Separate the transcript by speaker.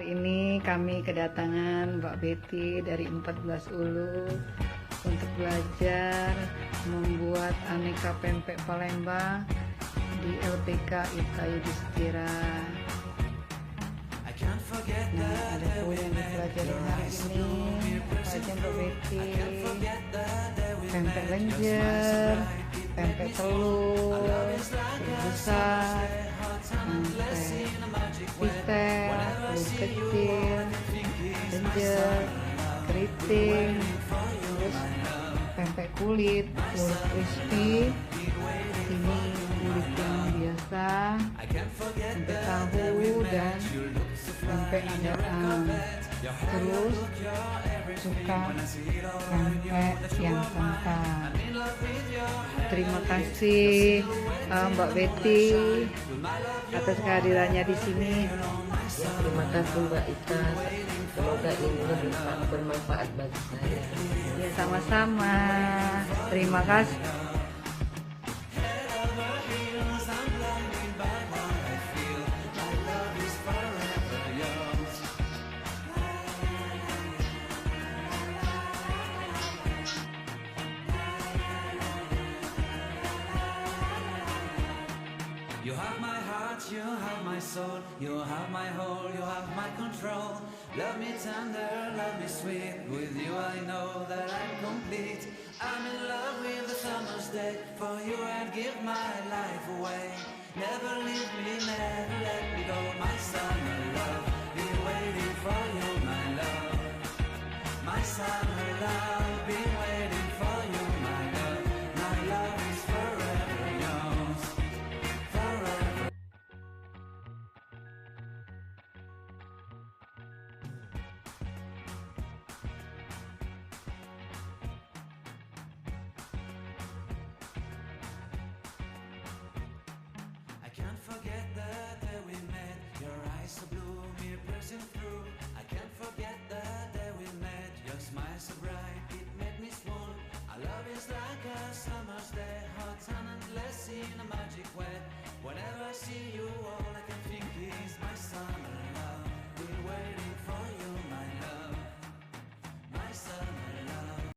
Speaker 1: Hari ini kami kedatangan Mbak Betty dari 14 Ulu untuk belajar membuat aneka pempek Palembang di LPK IPA Yudhistira. Nah, ada kue yang dipelajari hari ini, apa aja Mbak Betty? Pempek lenjer, pempek telur, besar, pempek pistek, telur kecil, lenjer, keriting, terus pempek kulit, telur crispy, ini kulit yang biasa, pempek tahu dan pempek adaan. Terus suka pempek yang santan. Terima kasih Mbak Betty atas kehadirannya di sini.
Speaker 2: Terima kasih Mbak Ita, semoga ini bermanfaat bagi saya.
Speaker 1: Ya, sama-sama. Terima kasih.
Speaker 3: You have my heart, you have my soul, you have my whole, you have my control. Love me tender, love me sweet, with you I know that I'm complete. I'm in love with the summer's day, for you I'd give my life away. Never leave me, never let me go, my summer love.